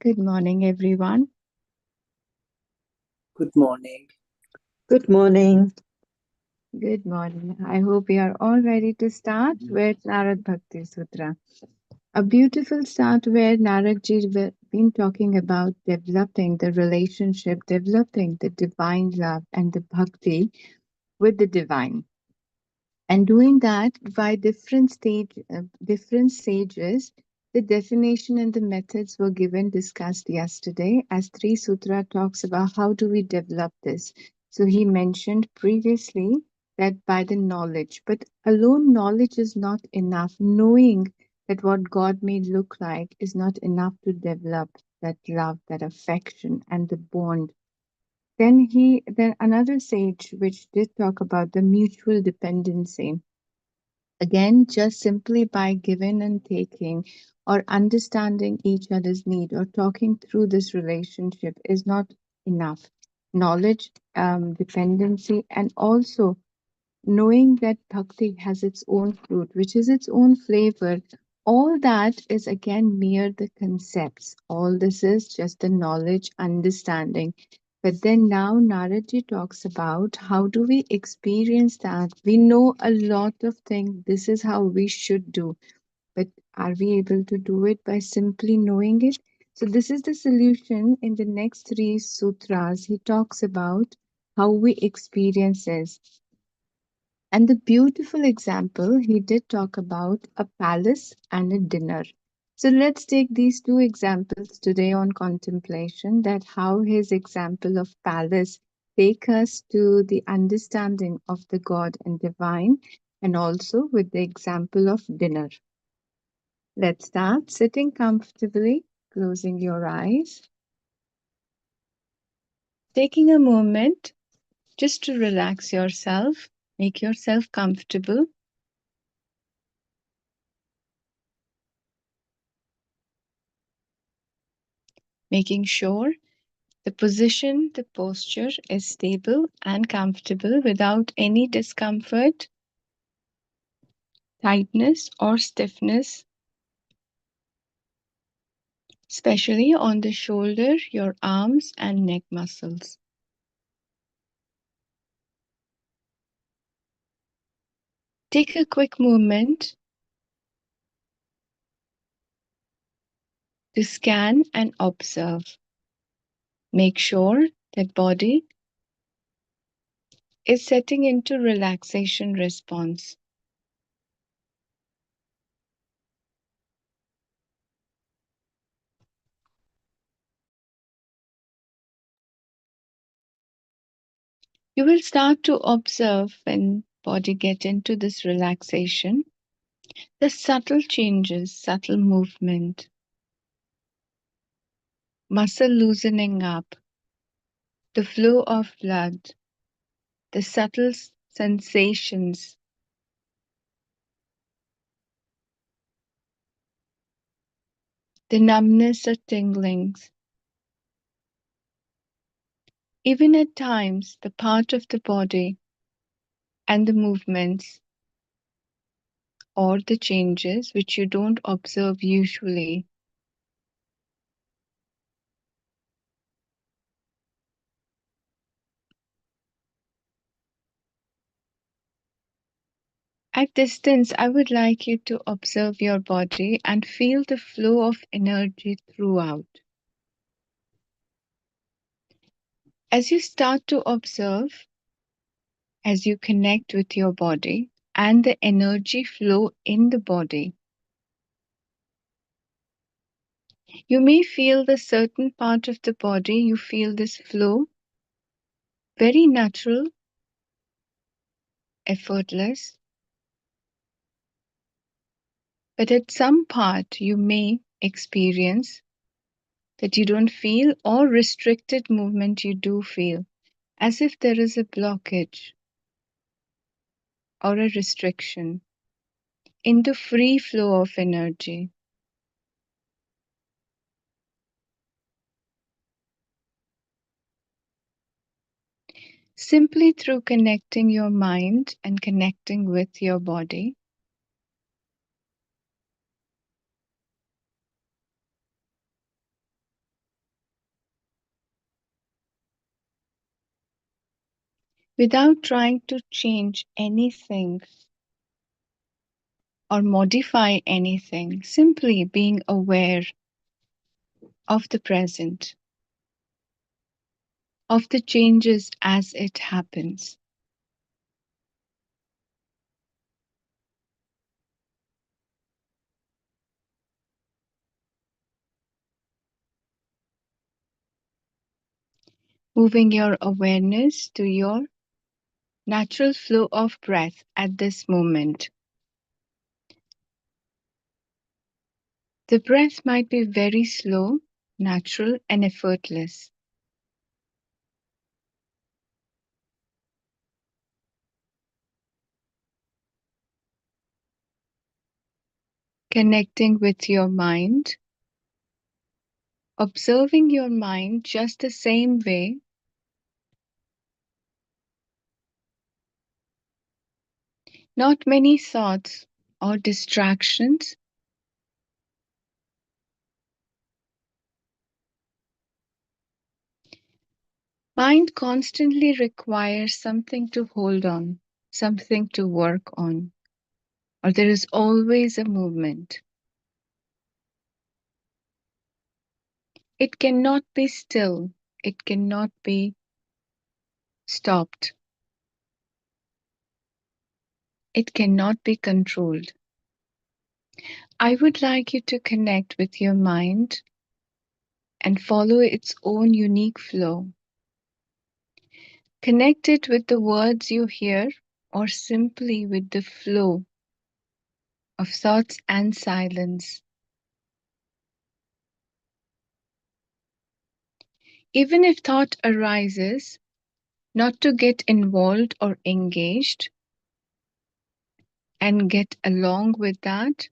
Good morning, everyone. Good morning. Good morning. Good morning. I hope you are all ready to start with Narad Bhakti Sutra. A beautiful start where Naradji been talking about developing the relationship, developing the divine love and the bhakti with the divine. And doing that by different stages. The definition and the methods were given, discussed yesterday, as Three Sutra talks about how do we develop this. So he mentioned previously that by the knowledge, but alone knowledge is not enough. Knowing that what God may look like is not enough to develop that love, that affection, and the bond. Then another sage which did talk about the mutual dependency. Again, just simply by giving and taking or understanding each other's need or talking through this relationship is not enough. Knowledge, dependency, and also knowing that bhakti has its own fruit, which is its own flavor. All that is again mere the concepts. All this is just the knowledge, understanding. But then now Naradji talks about how do we experience that? We know a lot of things. This is how we should do. But are we able to do it by simply knowing it? So this is the solution in the next three sutras. He talks about how we experience this. And the beautiful example, he did talk about a palace and a dinner. So let's take these two examples today on contemplation, that how his example of palace take us to the understanding of the God and divine, and also with the example of dinner. Let's start sitting comfortably, closing your eyes, taking a moment just to relax yourself, make yourself comfortable. Making sure the position, the posture is stable and comfortable without any discomfort, tightness, or stiffness, especially on the shoulder, your arms, and neck muscles. Take a quick moment to scan and observe. Make sure that body is setting into relaxation response. You will start to observe when body get into this relaxation, the subtle changes, subtle movement, muscle loosening up, the flow of blood, the subtle sensations, the numbness or tinglings. Even at times, the part of the body and the movements or the changes which you don't observe usually. At distance, I would like you to observe your body and feel the flow of energy throughout. As you start to observe, as you connect with your body and the energy flow in the body, you may feel the certain part of the body, you feel this flow, very natural, effortless. But at some part, you may experience that you don't feel, or restricted movement you do feel, as if there is a blockage or a restriction in the free flow of energy. Simply through connecting your mind and connecting with your body, without trying to change anything or modify anything, simply being aware of the present, of the changes as it happens. Moving your awareness to your natural flow of breath at this moment. The breath might be very slow, natural, and effortless, connecting with your mind, observing your mind just the same way. Not many thoughts or distractions. Mind constantly requires something to hold on, something to work on, or there is always a movement. It cannot be still, it cannot be stopped, it cannot be controlled. I would like you to connect with your mind and follow its own unique flow. Connect it with the words you hear or simply with the flow of thoughts and silence. Even if thought arises, not to get involved or engaged and get along with that,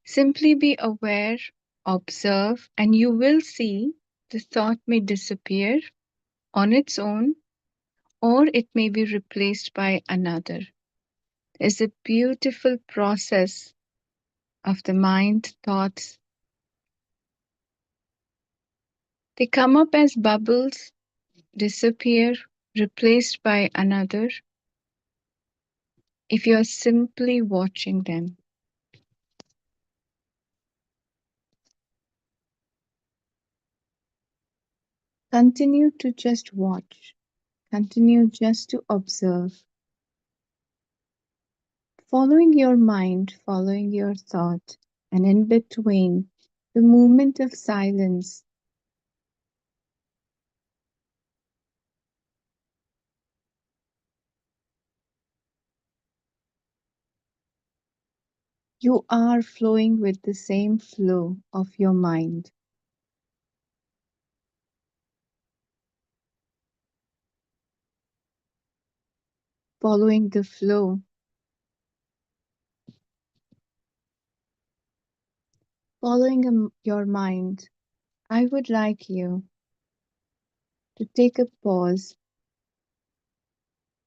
simply be aware, observe, and you will see the thought may disappear on its own or it may be replaced by another. It's a beautiful process of the mind thoughts. They come up as bubbles, disappear, replaced by another if you're simply watching them. Continue to just watch, continue just to observe, following your mind, following your thought, and in between, the moment of silence. You are flowing with the same flow of your mind, following the flow, following your mind. I would like you to take a pause,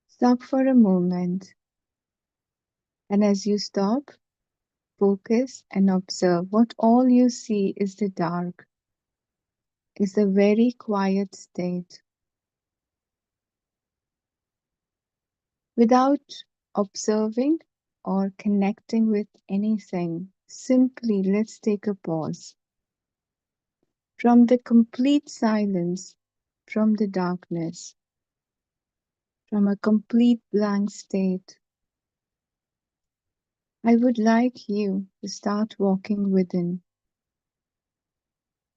stop for a moment, and as you stop, focus and observe what all you see is the dark, is a very quiet state. Without observing or connecting with anything, simply let's take a pause. From the complete silence, from the darkness, from a complete blank state, I would like you to start walking within.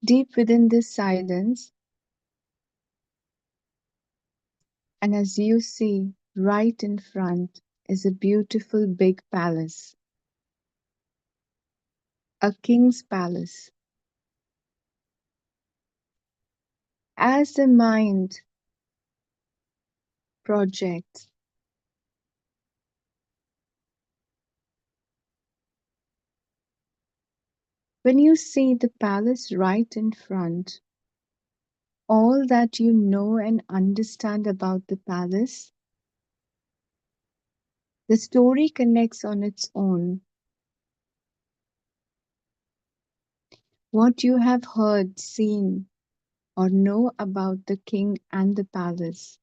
Deep within this silence, and as you see, right in front is a beautiful big palace, a king's palace. As the mind projects, when you see the palace right in front, all that you know and understand about the palace, the story connects on its own. What you have heard, seen, or know about the king and the palace.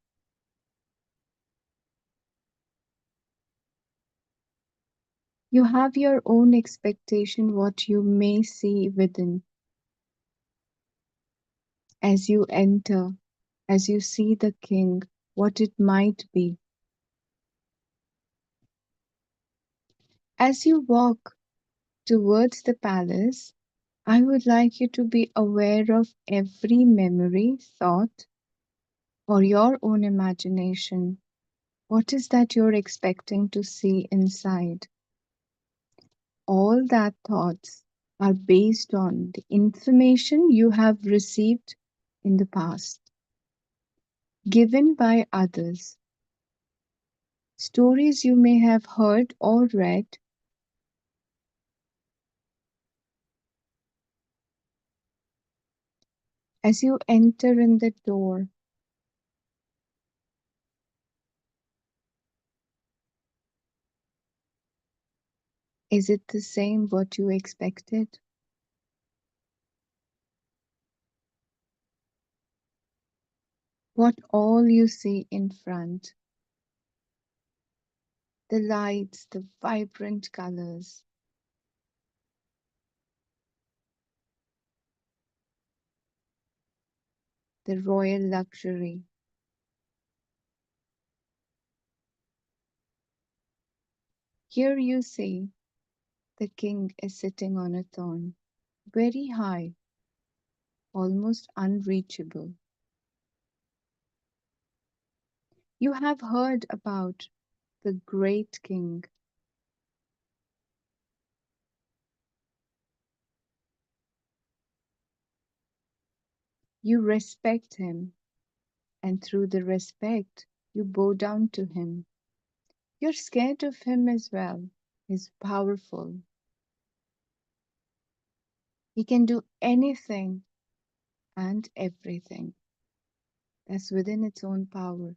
You have your own expectation what you may see within as you enter, as you see the king, what it might be. As you walk towards the palace, I would like you to be aware of every memory, thought, or your own imagination. What is that you're expecting to see inside? All that thoughts are based on the information you have received in the past, given by others, stories you may have heard or read. As you enter in the door, is it the same what you expected? What all you see in front, the lights, the vibrant colors, the royal luxury. Here you see the king is sitting on a throne, very high, almost unreachable. You have heard about the great king. You respect him, and through the respect, you bow down to him. You're scared of him as well. He's powerful. He can do anything and everything that's within its own power.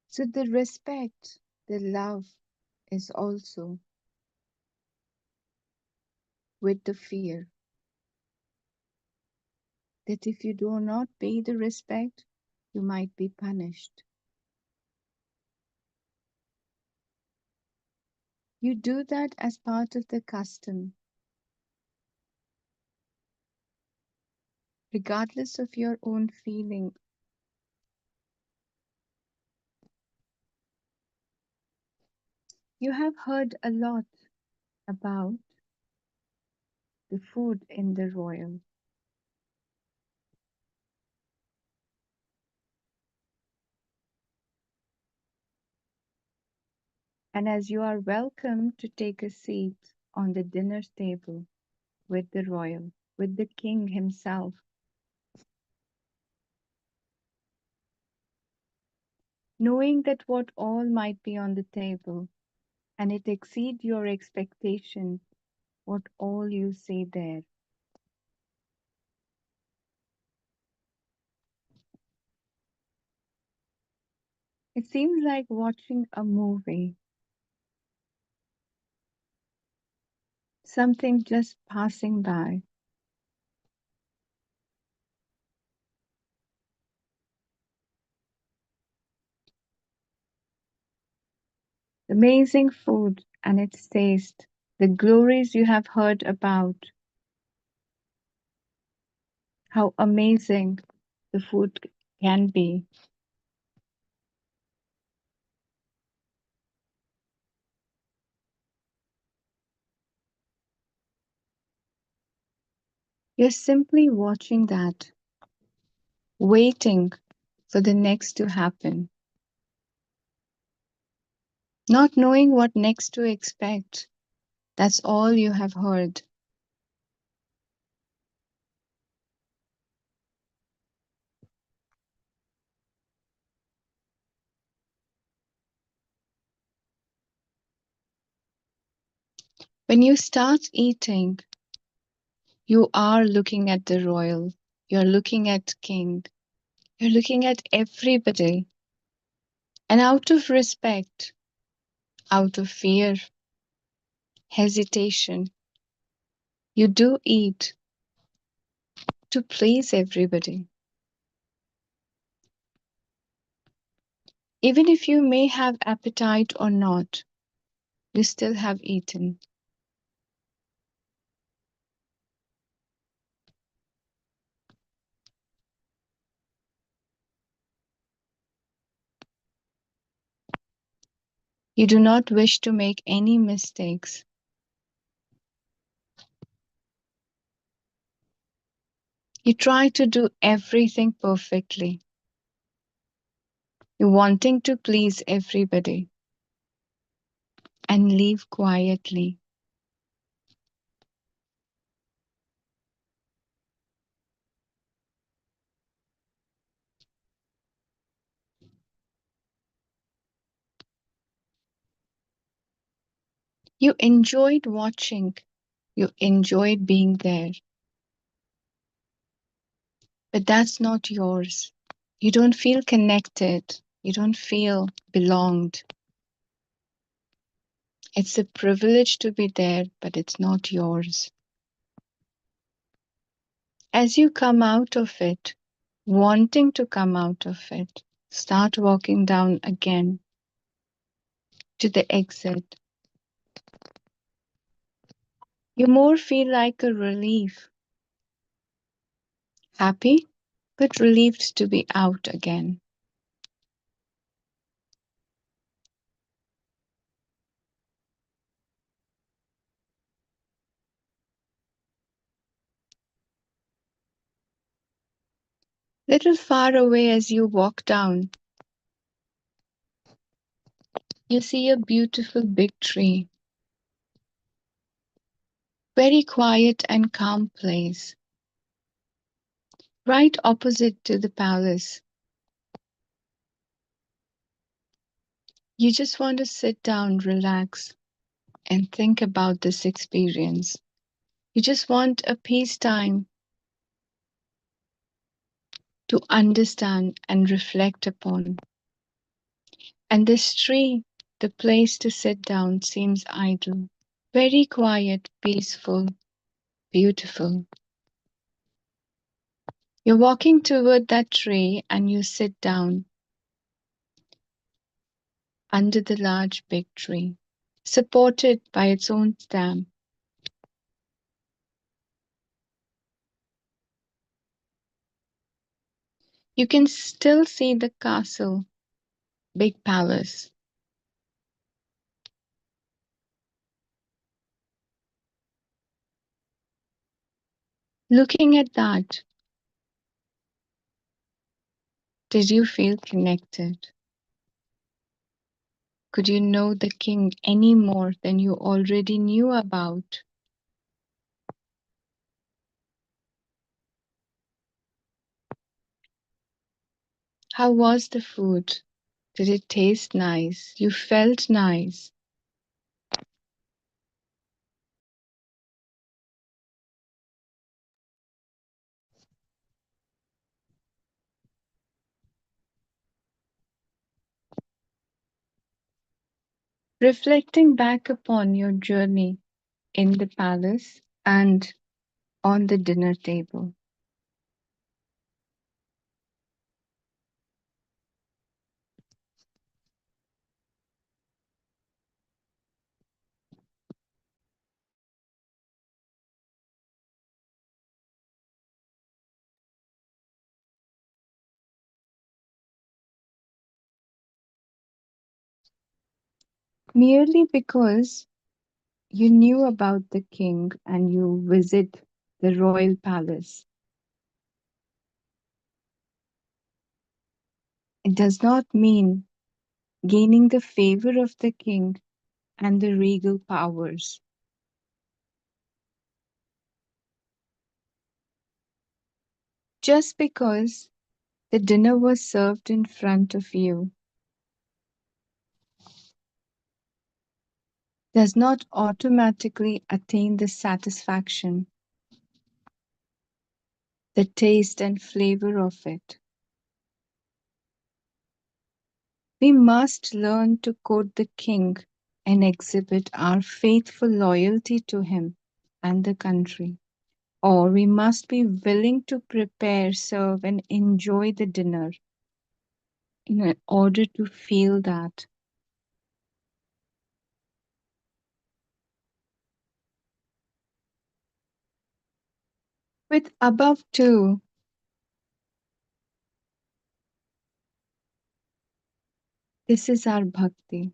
So the respect, the love is also with the fear that if you do not pay the respect, you might be punished. You do that as part of the custom, regardless of your own feeling. You have heard a lot about the food in the royal, and as you are welcome to take a seat on the dinner table with the royal, with the king himself, knowing that what all might be on the table, and it exceed your expectation, what all you see there. It seems like watching a movie, something just passing by. Amazing food and its taste, the glories you have heard about, how amazing the food can be. You're simply watching that, waiting for the next to happen, not knowing what next to expect. That's all you have heard. When you start eating, you are looking at the royal, you're looking at king, you're looking at everybody. And out of respect, out of fear, hesitation, you do eat to please everybody. Even if you may have appetite or not, you still have eaten. You do not wish to make any mistakes. You try to do everything perfectly. You're wanting to please everybody and leave quietly. You enjoyed watching, you enjoyed being there, but that's not yours. You don't feel connected, you don't feel belonged. It's a privilege to be there, but it's not yours. As you come out of it, wanting to come out of it, start walking down again to the exit. You more feel like a relief, happy, but relieved to be out again. Little far away as you walk down, you see a beautiful big tree, very quiet and calm place, right opposite to the palace. You just want to sit down, relax, and think about this experience. You just want a peace time to understand and reflect upon. And this tree, the place to sit down, seems idle, very quiet, peaceful, beautiful. You're walking toward that tree and you sit down under the large big tree, supported by its own stem. You can still see the castle, big palace. Looking at that, did you feel connected? Could you know the king any more than you already knew about? How was the food? Did it taste nice? You felt nice. Reflecting back upon your journey in the palace and on the dinner table. Merely because you knew about the king and you visit the royal palace, it does not mean gaining the favor of the king and the regal powers. Just because the dinner was served in front of you does not automatically attain the satisfaction, the taste and flavor of it. We must learn to court the king and exhibit our faithful loyalty to him and the country. Or we must be willing to prepare, serve, and enjoy the dinner in order to feel that. With above two, this is our bhakti,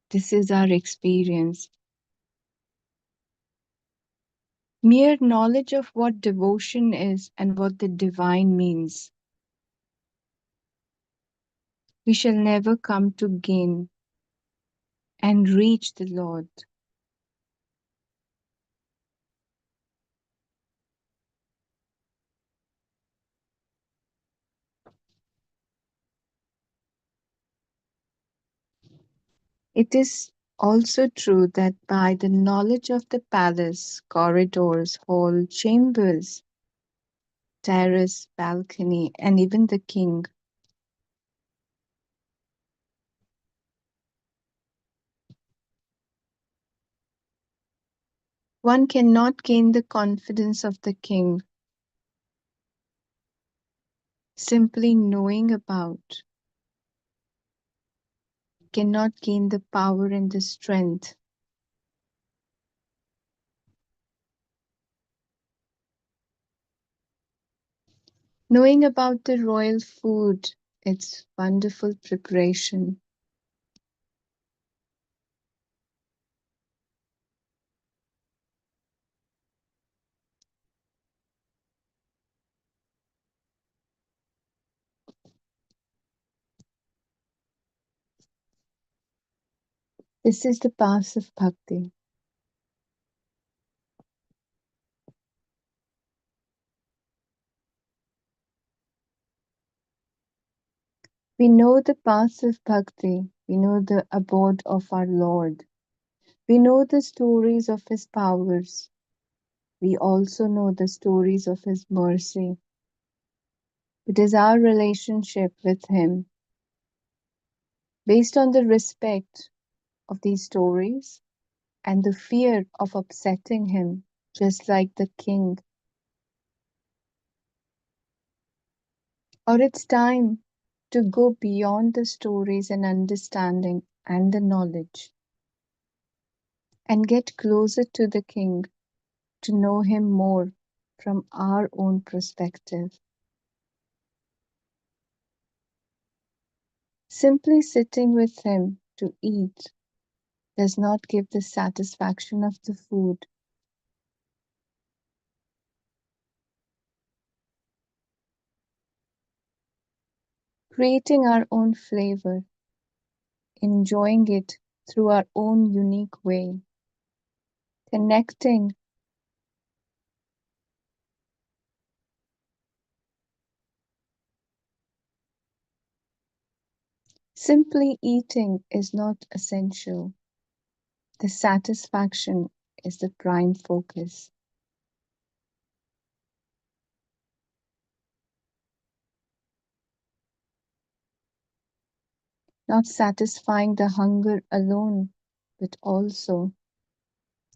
this is our experience. Mere knowledge of what devotion is and what the divine means. We shall never come to gain and reach the Lord. It is also true that by the knowledge of the palace, corridors, hall, chambers, terrace, balcony, and even the king, one cannot gain the confidence of the king simply knowing about, cannot gain the power and the strength. Knowing about the royal food, its wonderful preparation, this is the path of bhakti. We know the path of bhakti, we know the abode of our Lord, we know the stories of his powers, we also know the stories of his mercy. It is our relationship with him based on the respect of these stories and the fear of upsetting him, just like the king. Or it's time to go beyond the stories and understanding and the knowledge and get closer to the king to know him more from our own perspective. Simply sitting with him to eat does not give the satisfaction of the food. Creating our own flavor, enjoying it through our own unique way, connecting, simply eating is not essential. The satisfaction is the prime focus. Not satisfying the hunger alone, but also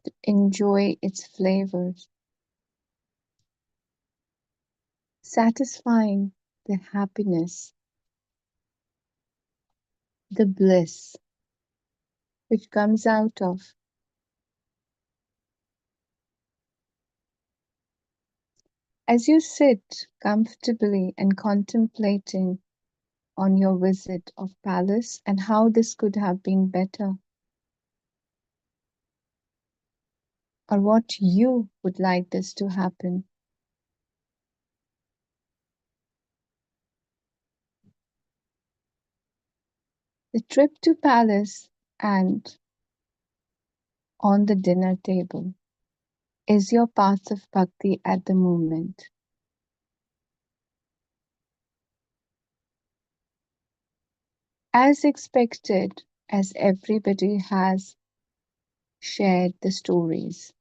to enjoy its flavors, satisfying the happiness, the bliss which comes out of. As you sit comfortably and contemplating on your visit of palace and how this could have been better, or what you would like this to happen. The trip to palace and on the dinner table is your path of bhakti at the moment. As expected, as everybody has shared the stories,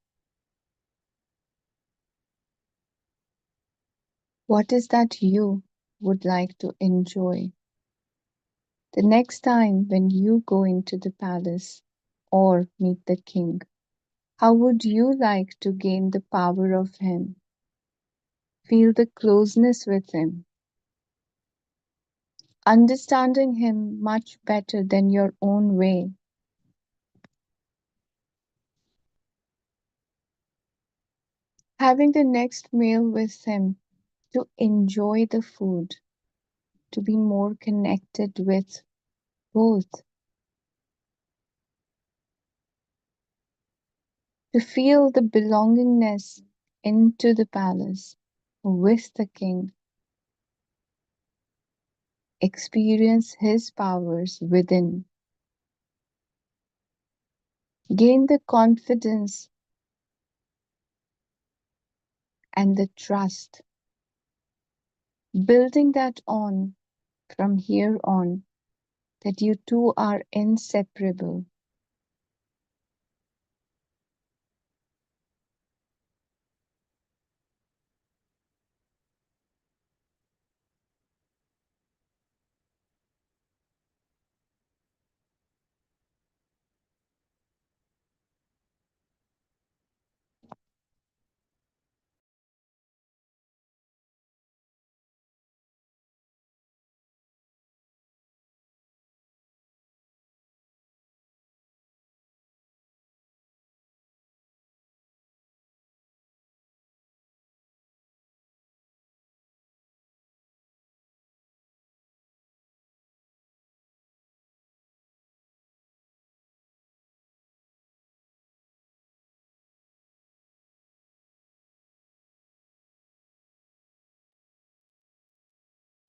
what is that you would like to enjoy the next time when you go into the palace or meet the king? How would you like to gain the power of him, feel the closeness with him, understanding him much better than your own way, having the next meal with him to enjoy the food, to be more connected with both, to feel the belongingness into the palace with the king, experience his powers within, gain the confidence and the trust, building that on from here on, that you two are inseparable.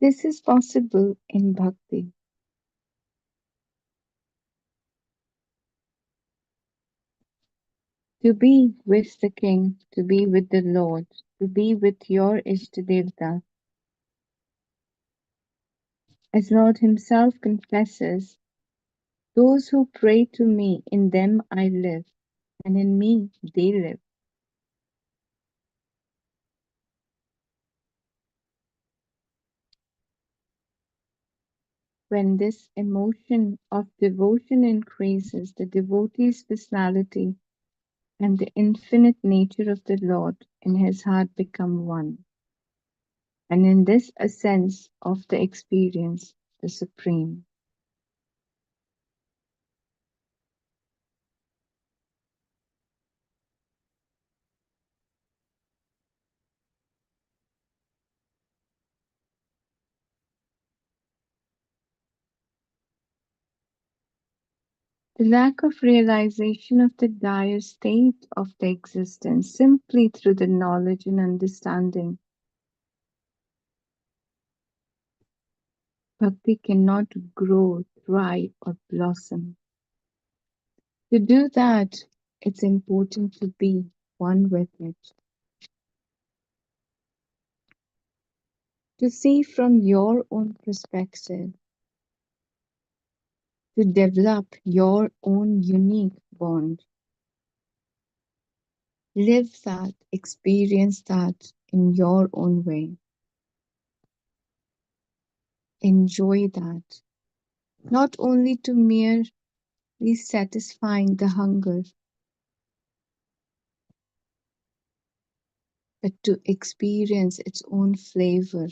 This is possible in bhakti. To be with the king, to be with the Lord, to be with your Ishtadevta, as Lord Himself confesses, those who pray to me, in them I live, and in me they live. When this emotion of devotion increases, the devotee's personality and the infinite nature of the Lord in his heart become one. And in this a sense of the experience, the supreme. The lack of realization of the dire state of the existence simply through the knowledge and understanding. Bhakti cannot grow, thrive, or blossom. To do that, it's important to be one with it. To see from your own perspective, to develop your own unique bond. Live that, experience that in your own way. Enjoy that, not only to merely satisfying the hunger, but to experience its own flavor.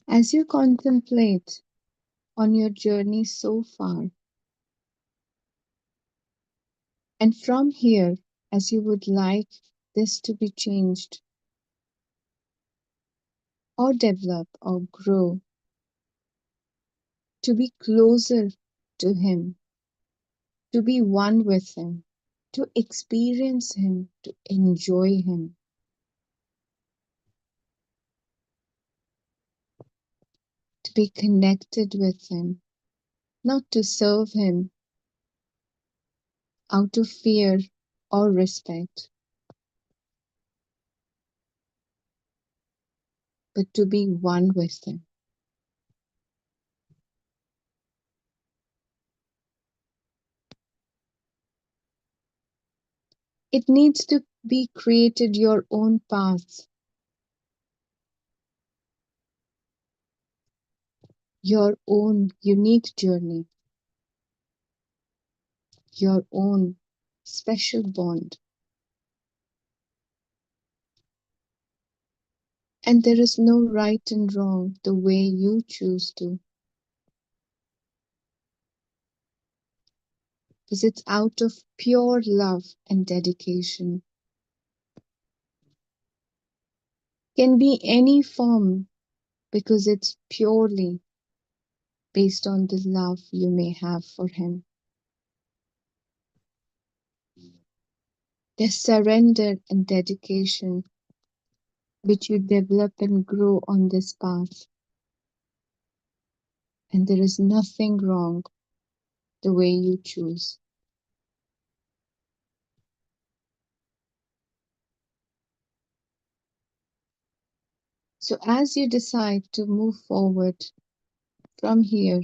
As you contemplate on your journey so far, and from here, as you would like this to be changed, or develop, or grow, to be closer to Him, to be one with Him, to experience Him, to enjoy Him, to be connected with Him, not to serve Him out of fear or respect, but to be one with Him. It needs to be created your own path, your own unique journey, your own special bond. And there is no right and wrong the way you choose to, because it's out of pure love and dedication. Can be any form because it's purely based on the love you may have for him. The surrender and dedication which you develop and grow on this path. And there is nothing wrong the way you choose. So as you decide to move forward from here,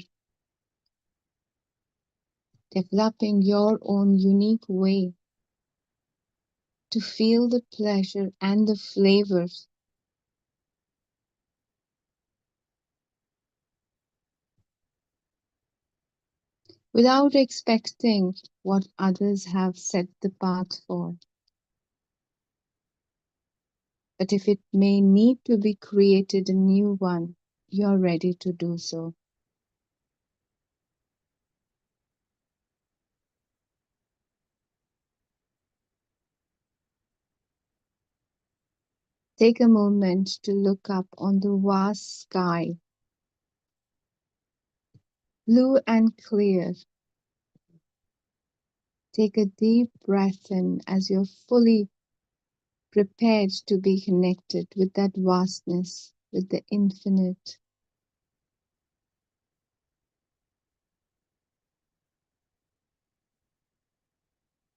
developing your own unique way to feel the pleasure and the flavors without expecting what others have set the path for. But if it may need to be created a new one, you're ready to do so. Take a moment to look up on the vast sky, blue and clear. Take a deep breath in as you're fully prepared to be connected with that vastness, with the infinite.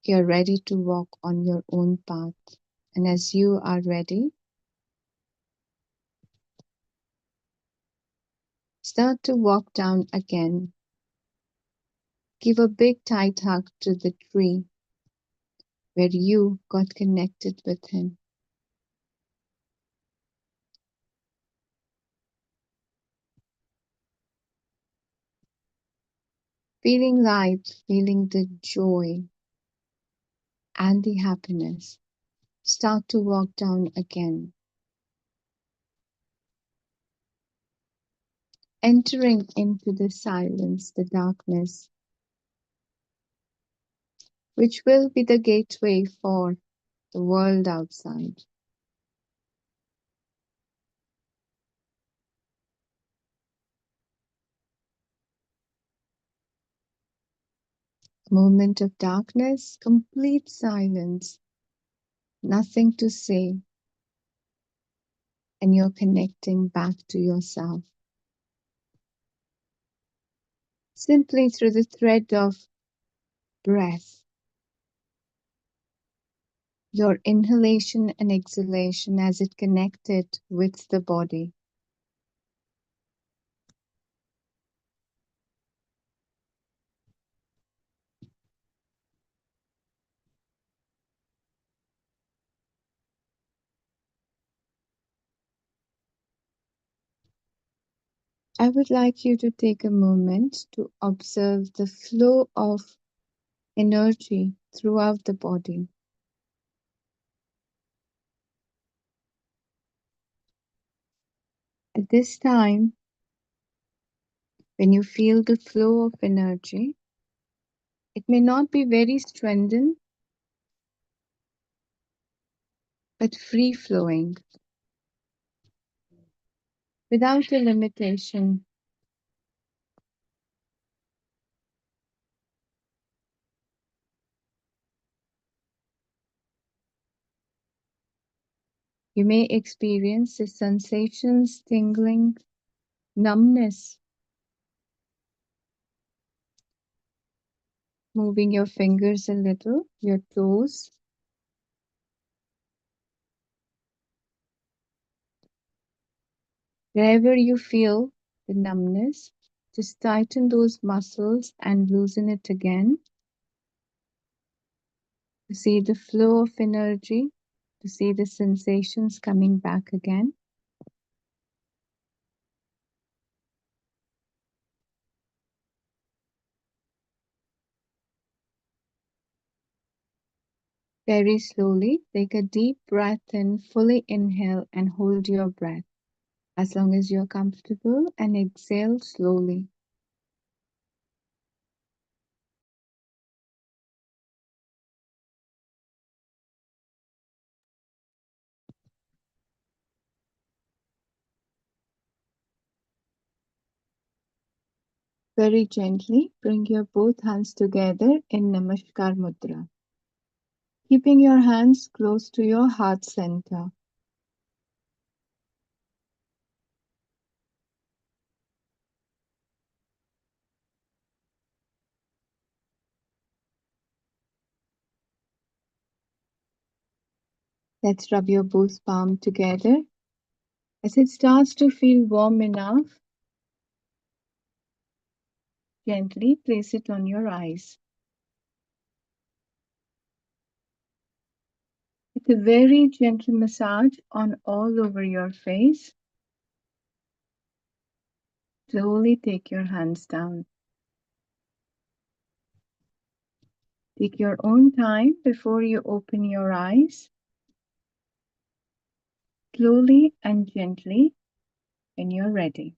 You're ready to walk on your own path. And as you are ready, start to walk down again. Give a big tight hug to the tree where you got connected with him. Feeling light, feeling the joy and the happiness. Start to walk down again, entering into the silence, the darkness, which will be the gateway for the world outside. A moment of darkness, complete silence, nothing to say, and you're connecting back to yourself. Simply through the thread of breath, your inhalation and exhalation as it connected with the body. I would like you to take a moment to observe the flow of energy throughout the body. At this time, when you feel the flow of energy, it may not be very strengthened, but free flowing, without a limitation. You may experience the sensations, tingling, numbness, moving your fingers a little, your toes. Wherever you feel the numbness, just tighten those muscles and loosen it again. to see the flow of energy, to see the sensations coming back again. Very slowly, take a deep breath in, fully inhale and hold your breath as long as you're comfortable, and exhale slowly. Very gently bring your both hands together in Namaskar Mudra, keeping your hands close to your heart center. Let's rub your both palms together. As it starts to feel warm enough, gently place it on your eyes. It's a very gentle massage on all over your face. Slowly take your hands down. Take your own time before you open your eyes. Slowly and gently when you're ready.